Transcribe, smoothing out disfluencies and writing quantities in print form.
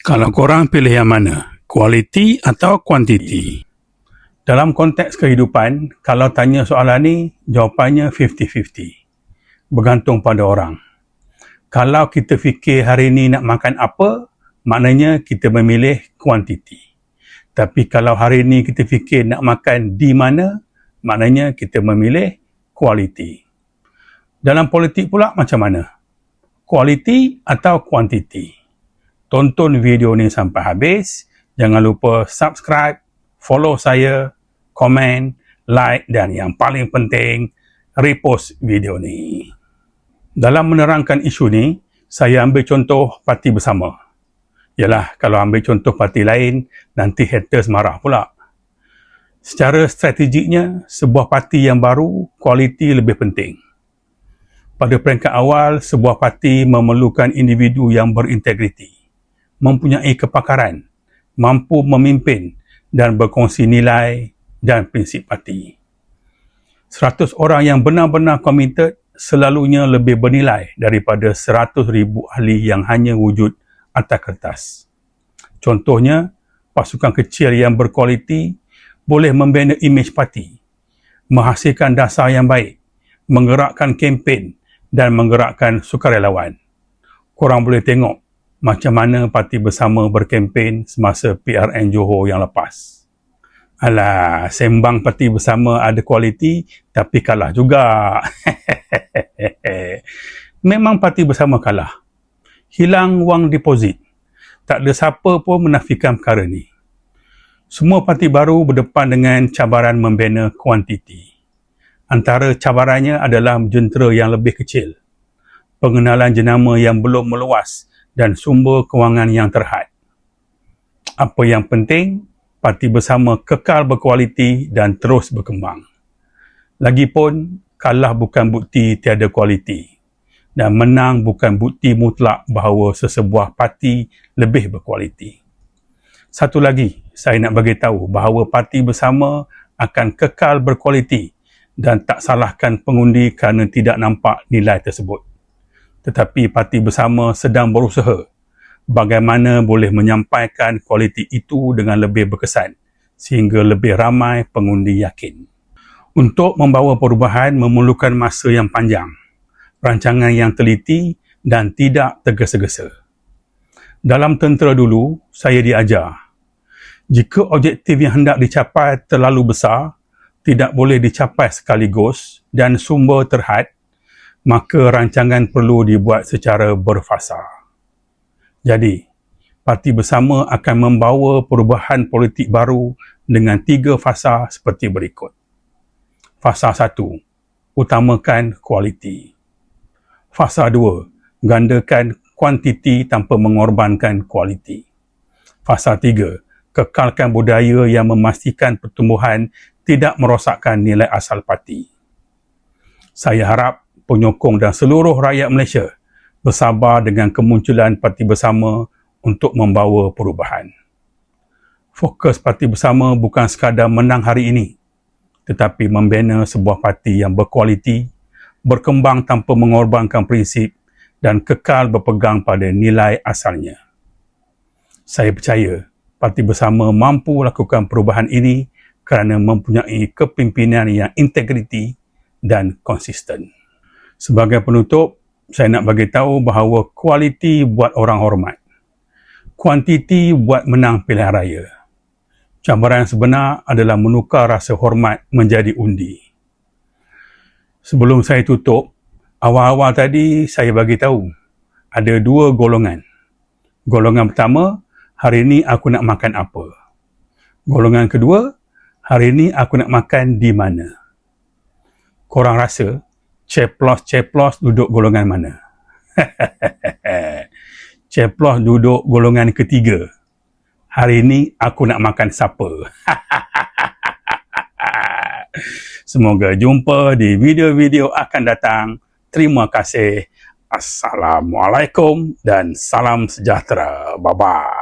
Kalau korang pilih yang mana? Kualiti atau kuantiti? Dalam konteks kehidupan, kalau tanya soalan ni, jawapannya 50-50. Bergantung pada orang. Kalau kita fikir hari ni nak makan apa, maknanya kita memilih kuantiti. Tapi kalau hari ni kita fikir nak makan di mana, maknanya kita memilih kualiti. Dalam politik pula macam mana? Kualiti atau kuantiti? Tonton video ni sampai habis. Jangan lupa subscribe, follow saya, komen, like dan yang paling penting, repost video ni. Dalam menerangkan isu ni, saya ambil contoh Parti Bersama. Yalah, kalau ambil contoh parti lain, nanti haters marah pula. Secara strategiknya, sebuah parti yang baru, kualiti lebih penting. Pada peringkat awal, sebuah parti memerlukan individu yang berintegriti, mempunyai kepakaran, mampu memimpin dan berkongsi nilai dan prinsip parti. 100 orang yang benar-benar komited selalunya lebih bernilai daripada 100,000 ahli yang hanya wujud atas kertas. Contohnya, pasukan kecil yang berkualiti boleh membina imej parti, menghasilkan dasar yang baik, menggerakkan kempen dan menggerakkan sukarelawan. Korang boleh tengok macam mana Parti Bersama berkempen semasa PRN Johor yang lepas. Alah, sembang Parti Bersama ada kualiti tapi kalah juga. Memang Parti Bersama kalah. Hilang wang deposit. Tak ada siapa pun menafikan perkara ni. Semua parti baru berdepan dengan cabaran membina kuantiti. Antara cabarannya adalah jentera yang lebih kecil, pengenalan jenama yang belum meluas dan sumber kewangan yang terhad. Apa yang penting, Parti Bersama kekal berkualiti dan terus berkembang. Lagipun, kalah bukan bukti tiada kualiti dan menang bukan bukti mutlak bahawa sesebuah parti lebih berkualiti. Satu lagi, saya nak bagi tahu bahawa Parti Bersama akan kekal berkualiti dan tak salahkan pengundi kerana tidak nampak nilai tersebut. Tetapi Parti Bersama sedang berusaha bagaimana boleh menyampaikan kualiti itu dengan lebih berkesan sehingga lebih ramai pengundi yakin. Untuk membawa perubahan memerlukan masa yang panjang, rancangan yang teliti dan tidak tergesa-gesa. Dalam tentera dulu, saya diajar, jika objektif yang hendak dicapai terlalu besar, tidak boleh dicapai sekaligus dan sumber terhad, maka rancangan perlu dibuat secara berfasa. Jadi, Parti Bersama akan membawa perubahan politik baru dengan 3 fasa seperti berikut. Fasa 1, utamakan kualiti. Fasa 2, gandakan kuantiti tanpa mengorbankan kualiti. Fasa 3, kekalkan budaya yang memastikan pertumbuhan tidak merosakkan nilai asal parti. Saya harap penyokong dan seluruh rakyat Malaysia bersabar dengan kemunculan Parti Bersama untuk membawa perubahan. Fokus Parti Bersama bukan sekadar menang hari ini, tetapi membina sebuah parti yang berkualiti, berkembang tanpa mengorbankan prinsip dan kekal berpegang pada nilai asalnya. Saya percaya Parti Bersama mampu lakukan perubahan ini kerana mempunyai kepimpinan yang integriti dan konsisten. Sebagai penutup, saya nak bagi tahu bahawa kualiti buat orang hormat. Kuantiti buat menang pilihan raya. Cabaran yang sebenar adalah menukar rasa hormat menjadi undi. Sebelum saya tutup, awal-awal tadi saya bagi tahu ada 2 golongan. Golongan pertama, hari ini aku nak makan apa. Golongan kedua, hari ini aku nak makan di mana. Korang rasa ceplos-ceplos duduk golongan mana? Ceplos duduk golongan ketiga. Hari ini aku nak makan siapa? Semoga jumpa di video-video akan datang. Terima kasih. Assalamualaikum dan salam sejahtera. Bye-bye.